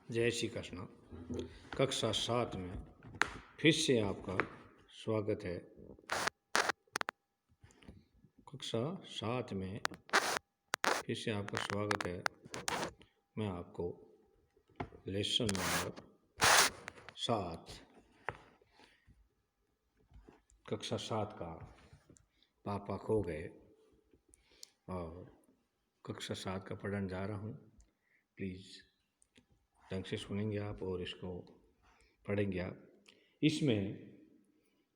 जय श्री कृष्ण। कक्षा 7 में फिर से आपका स्वागत है। कक्षा 7 में फिर से आपका स्वागत है। मैं आपको लेसन नंबर 7 कक्षा 7 का पापा खो गए और कक्षा 7 का पढ़ने जा रहा हूँ। प्लीज़ ढंग से सुनेंगे आप और इसको पढ़ेंगे आप। इसमें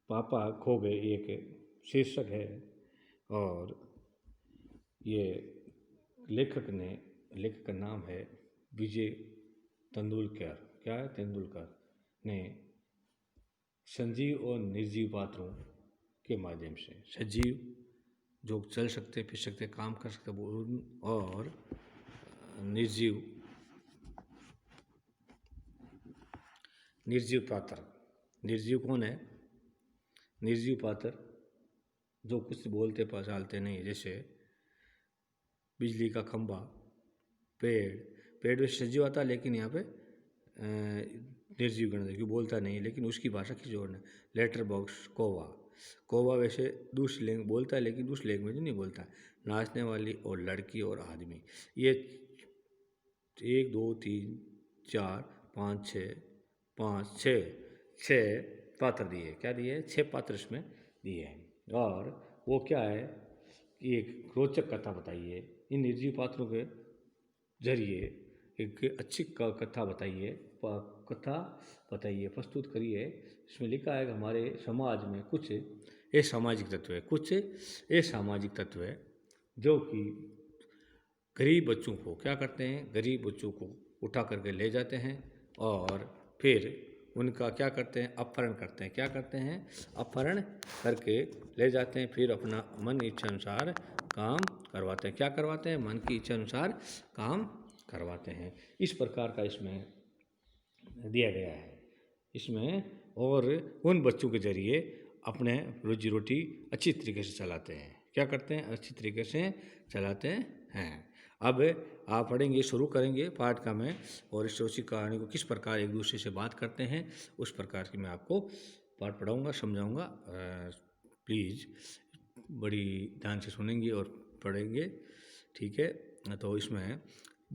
पापा खो गए एक शीर्षक है और ये लेखक का नाम है विजय तेंदुलकर। क्या है? तेंदुलकर ने संजीव और निर्जीव पात्रों के माध्यम से, सजीव जो चल सकते, फिर सकते, काम कर सकते और निर्जीव पात्र। निर्जीव कौन है? निर्जीव पात्र जो कुछ बोलते चालते नहीं, जैसे बिजली का खंभा, पेड़ में सजीव आता है लेकिन यहाँ पे निर्जीव गण क्यों बोलता नहीं, लेकिन उसकी भाषा किसी और ने। लेटर बॉक्स, कौवा वैसे दूसरी लैंग्वेज बोलता है लेकिन दूसरी लैंग्वेज नहीं बोलता। नाचने वाली और लड़की और आदमी, ये 1 2 3 4 5 6 पात्र दिए। क्या दिए? 6 पात्र इसमें दिए हैं। और वो क्या है? एक रोचक कथा बताइए। इन निर्जीव पात्रों के जरिए एक अच्छी कथा बताइए, प्रस्तुत करिए। इसमें लिखा है कि हमारे समाज में कुछ असामाजिक तत्व है जो कि गरीब बच्चों को क्या करते हैं? गरीब बच्चों को उठा करके ले जाते हैं और फिर उनका क्या करते हैं? अपहरण करते हैं। क्या करते हैं? अपहरण करके ले जाते हैं, फिर अपना मन इच्छा अनुसार काम करवाते हैं। क्या करवाते हैं? मन की इच्छा अनुसार काम करवाते हैं। इस प्रकार का इसमें दिया गया है। इसमें और उन बच्चों के जरिए अपने रोजी रोटी अच्छी तरीके से चलाते हैं। क्या करते हैं? अच्छी तरीके से चलाते हैं। अब आप पढ़ेंगे, शुरू करेंगे पाठ का मैं, और इस रोची कहानी को किस प्रकार एक दूसरे से बात करते हैं उस प्रकार की मैं आपको पाठ पढ़ाऊँगा, समझाऊँगा। प्लीज़ बड़ी ध्यान से सुनेंगे और पढ़ेंगे, ठीक है? तो इसमें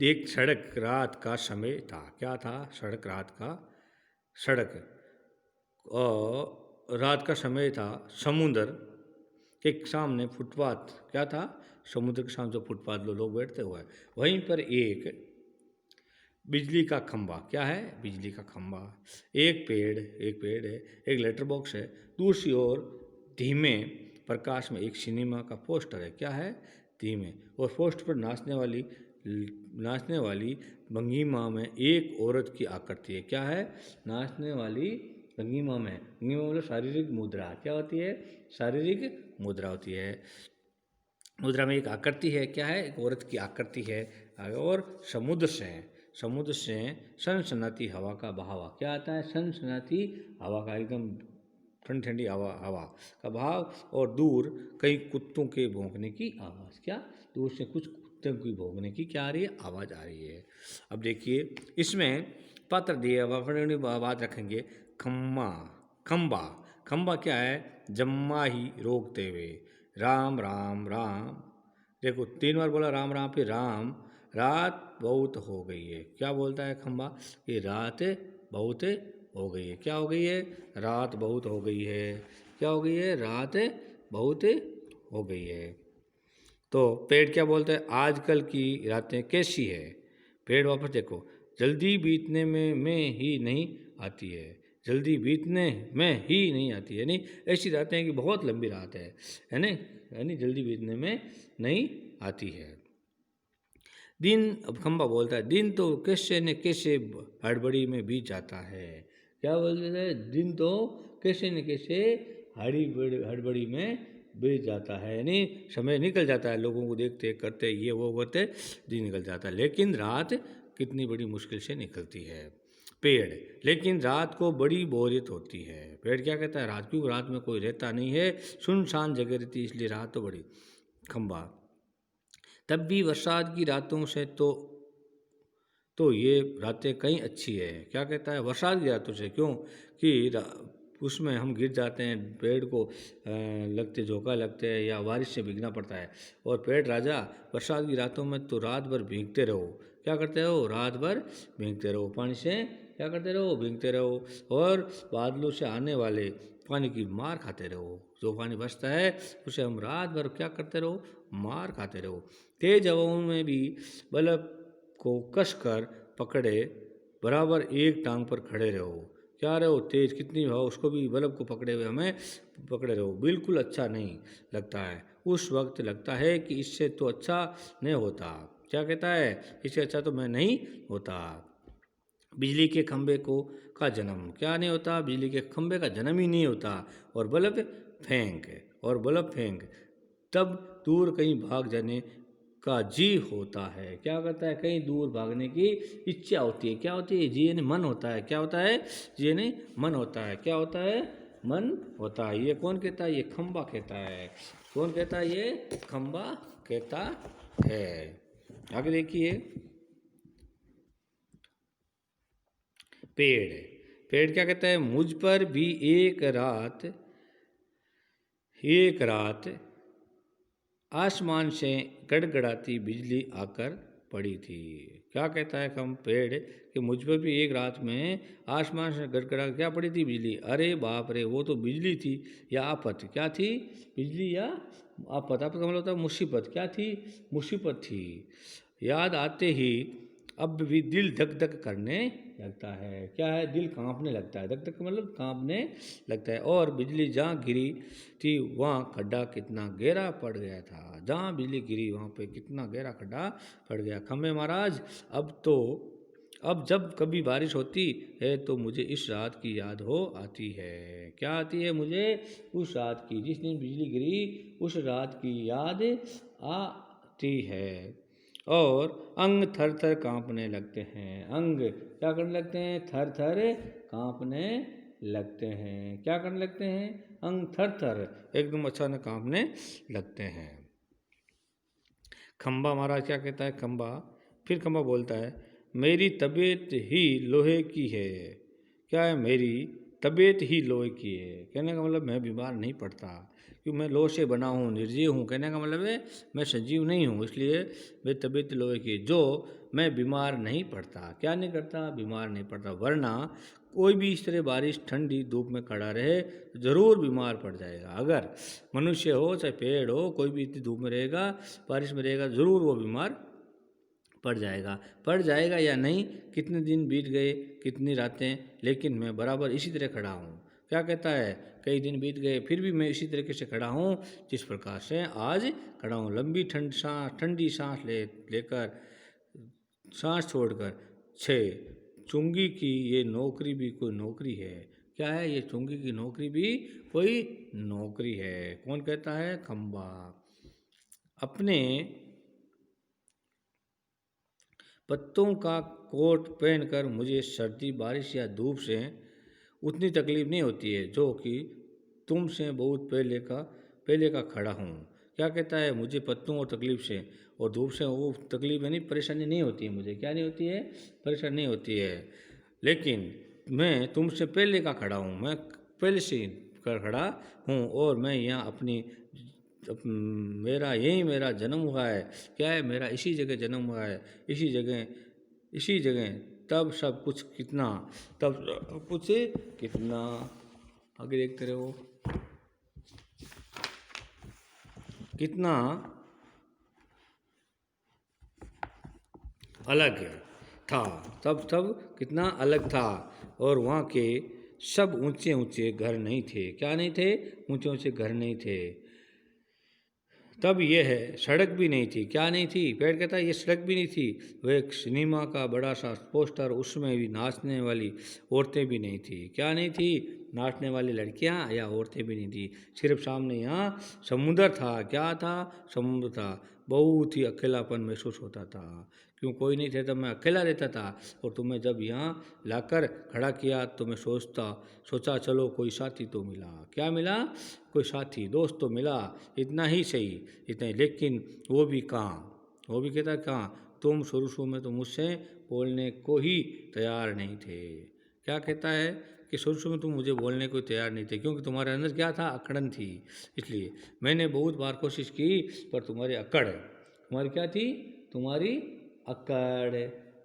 एक सड़क रात का समय था। क्या था? सड़क और रात का समय था। समुद्र के सामने फुटपाथ। क्या था? समुद्र के सामने जो फुटपाथ लोग बैठते हुए, वहीं पर एक बिजली का खंभा। क्या है? बिजली का खंभा। एक पेड़ है, एक लेटर बॉक्स है। दूसरी ओर धीमे प्रकाश में एक सिनेमा का पोस्टर है। क्या है? धीमे, और पोस्टर पर नाचने वाली भंगिमा में एक औरत की आकृति है। क्या है? नाचने वाली भंगिमा में मतलब शारीरिक मुद्रा। क्या होती है? शारीरिक मुद्रा होती है। मुद्रा में एक आकृति है। क्या है? एक औरत की आकृति है। और समुद्र से सनसनाती हवा का बहाव। क्या आता है? सनसनाती हवा का, एकदम ठंडी ठंडी हवा का भाव, और दूर कई कुत्तों के भौंकने की आवाज़। क्या? दूर से कुछ कुत्तों की भौंकने की क्या आ रही है? आवाज़ आ रही है। अब देखिए इसमें पात्र दिए, बात रखेंगे। खंबा क्या है? जम्मा ही रोकते हुए राम राम राम। देखो 3 बार बोला राम राम, फिर राम। रात बहुत हो गई है। क्या बोलता है खंबा? कि रात बहुत हो गई है। क्या हो गई है? रात बहुत हो गई है। क्या हो गई है? रात बहुत हो गई है। तो पेड़ क्या बोलता है? आजकल की रातें कैसी है? पेड़ वापस देखो, जल्दी बीतने में ही नहीं आती है। जल्दी बीतने में ही नहीं आती है, यानी ऐसी रातें हैं कि बहुत लंबी रात है ना, यानी जल्दी बीतने में नहीं आती है। दिन, अब खंबा बोलता है, दिन तो कैसे न कैसे हड़बड़ी में बीत जाता है। क्या बोलते हैं? दिन तो कैसे न कैसे हड़बड़ी में बीत जाता है, यानी समय निकल जाता है, लोगों को देखते करते ये वो करते दिन निकल जाता है। लेकिन रात कितनी बड़ी मुश्किल से निकलती है। पेड़, लेकिन रात को बड़ी बोरियत होती है। पेड़ क्या कहता है? रात, क्योंकि रात में कोई रहता नहीं है, सुनसान जगह रहती है, इसलिए रात तो बड़ी। खंबा, तब भी बरसात की रातों से तो तो ये रातें कहीं अच्छी है। क्या कहता है, बरसात की रातों से, क्यों कि उसमें हम गिर जाते हैं, पेड़ को लगते झोंका लगते हैं या बारिश से भीगना पड़ता है। और पेड़ राजा, बरसात की रातों में तो रात भर भीगते रहो। क्या करते रहो, रात भर भीगते रहो, पानी से क्या करते रहो, भीगते रहो। और बादलों से आने वाले पानी की मार खाते रहो। जो पानी बरसता है उसे हम रात भर क्या करते रहो, मार खाते रहो। तेज हवाओं में भी बल्ब को कसकर पकड़े बराबर एक टांग पर खड़े रहो। क्या रहो, तेज कितनी हो उसको भी बल्ब को पकड़े हुए हमें पकड़े रहो। बिल्कुल अच्छा नहीं लगता है। उस वक्त लगता है कि इससे तो अच्छा नहीं होता। क्या कहता है, इससे अच्छा तो मैं नहीं होता। बिजली के खंभे को का जन्म, क्या नहीं होता, बिजली के खंभे का जन्म ही नहीं होता। और बल्ब फेंक, और बल्ब फेंक तब दूर कहीं भाग जाने का जी होता है। क्या करता है, कहीं दूर भागने की इच्छा होती है। क्या होती है, जी यानी मन होता है। क्या होता है, जी यानी मन होता है। क्या होता है, मन होता है। ये कौन कहता है, ये खंबा कहता है। कौन कहता है, ये खंबा कहता है। आगे देखिए, पेड़, पेड़ क्या कहता है, मुझ पर भी एक रात आसमान से गड़गड़ाती बिजली आकर पड़ी थी। क्या कहता है कम पेड़ कि मुझ पर भी एक रात में आसमान से गड़गड़ा क्या पड़ी थी, बिजली। अरे बाप रे, वो तो बिजली थी या आफत। क्या थी, बिजली या आफत। आफत का मतलब होता है मुसीबत। क्या थी, मुसीबत थी। याद आते ही अब भी दिल धक धक करने लगता है। क्या है, दिल कांपने लगता है। धक धक मतलब कांपने लगता है। और बिजली जहाँ गिरी थी वहाँ खड्डा कितना गहरा पड़ गया था। जहाँ बिजली गिरी वहाँ पे कितना गहरा खड्डा पड़ गया। खम्बे महाराज, अब जब कभी बारिश होती है तो मुझे इस रात की याद हो आती है। क्या आती है, मुझे उस रात की, जिस दिन बिजली गिरी उस रात की याद आती है। और अंग थर थर कांपने लगते हैं। अंग क्या करने लगते हैं, थर थर कांपने लगते हैं। क्या करने लगते हैं, अंग थर थर एकदम अचानक कांपने लगते हैं। खंबा महाराज क्या कहता है, खंबा, फिर खंबा बोलता है, मेरी तबीयत ही लोहे की है। क्या है, मेरी तबीयत ही लोहे की है। कहने का मतलब मैं बीमार नहीं पड़ता, क्योंकि मैं लोहे से बना हूँ, निर्जीव हूँ। कहने का मतलब है मैं सजीव नहीं हूँ, इसलिए मेरी तबीयत लोहे की है। जो मैं बीमार नहीं पड़ता, क्या नहीं करता, बीमार नहीं पड़ता। वरना कोई भी इस तरह बारिश ठंडी धूप में खड़ा रहे तो ज़रूर बीमार पड़ जाएगा। अगर मनुष्य हो चाहे पेड़ हो, कोई भी इतनी धूप में रहेगा, बारिश में रहेगा, ज़रूर वो बीमार पड़ जाएगा या नहीं। कितने दिन बीत गए, कितनी रातें, लेकिन मैं बराबर इसी तरह खड़ा हूँ। क्या कहता है, कई दिन बीत गए फिर भी मैं इसी तरीके से खड़ा हूँ जिस प्रकार से आज खड़ा हूँ। लंबी ठंडी सांस लेकर सांस छोड़कर, छः चुंगी की ये नौकरी भी कोई नौकरी है। क्या है, ये चुंगी की नौकरी भी कोई नौकरी है। कौन कहता है, खंबा। अपने पत्तों का कोट पहनकर मुझे सर्दी बारिश या धूप से उतनी तकलीफ नहीं होती है जो कि तुमसे बहुत पहले का खड़ा हूँ। क्या कहता है, मुझे पत्तों और तकलीफ से और धूप से वो तकलीफ यानी परेशानी नहीं होती है मुझे। क्या नहीं होती है, परेशानी नहीं होती है। लेकिन मैं तुमसे पहले का खड़ा हूँ, मैं पहले से खड़ा हूँ। और मैं यहाँ मेरा जन्म हुआ है। क्या है, मेरा इसी जगह जन्म हुआ है, इसी जगह तब सब कुछ कितना आगे देखते रहो, कितना अलग था। तब कितना अलग था। और वहाँ के सब ऊंचे ऊंचे घर नहीं थे। क्या नहीं थे, ऊंचे ऊंचे घर नहीं थे। तब यह सड़क भी नहीं थी। क्या नहीं थी, पेड़ कहता है ये सड़क भी नहीं थी। वह एक सिनेमा का बड़ा सा पोस्टर, उसमें भी नाचने वाली औरतें भी नहीं थी। क्या नहीं थी, नाचने वाली लड़कियां या औरतें भी नहीं थी। सिर्फ सामने यहाँ समुद्र था। क्या था, समुद्र था। बहुत ही अकेलापन महसूस होता था, क्यों कोई नहीं थे, तब मैं अकेला रहता था। और तुम्हें जब यहाँ लाकर खड़ा किया तो मैं सोचा चलो कोई साथी तो मिला। क्या मिला, कोई साथी दोस्त तो मिला, इतना ही सही, इतना ही। लेकिन वो भी कहाँ, वो भी कहता कहाँ, तुम शुरू में तो मुझसे बोलने को ही तैयार नहीं थे। क्या कहता है कि शुरू में तुम मुझे बोलने को तैयार नहीं थे, क्योंकि तुम्हारे अंदर क्या था, अकड़न थी। इसलिए मैंने बहुत बार कोशिश की, पर तुम्हारी अकड़, तुम्हारी क्या थी, तुम्हारी अकड़।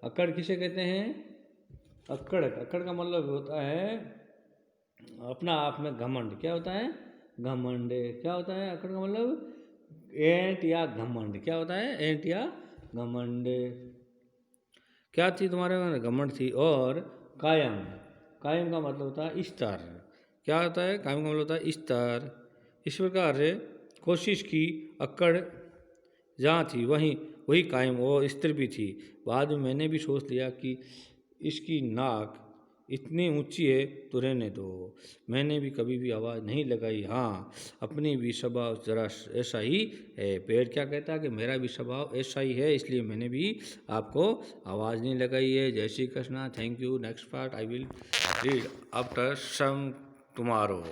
अकड़ किसे कहते हैं, अकड़, अकड़ का मतलब होता है अपना आप में घमंड। क्या होता है, घमंड। क्या होता है अकड़ का मतलब, एंट या घमंड। क्या होता है, एंट या घमंड। क्या थी तुम्हारे में, घमंड थी। और कायम, कायम का मतलब होता है स्तर। क्या होता है, कायम का मतलब होता है स्तर। इस प्रकार से कोशिश की, अकड़ जहाँ थी वहीं वही कायम और स्थिर भी थी। बाद में मैंने भी सोच लिया कि इसकी नाक इतनी ऊंची है तो रहने दो। मैंने भी कभी भी आवाज़ नहीं लगाई। हाँ, अपनी भी स्वभाव जरा ऐसा ही है। पेड़ क्या कहता है कि मेरा भी स्वभाव ऐसा ही है, इसलिए मैंने भी आपको आवाज़ नहीं लगाई है। जय Shri Krishna. Thank you. Next part I will read after some tomorrow.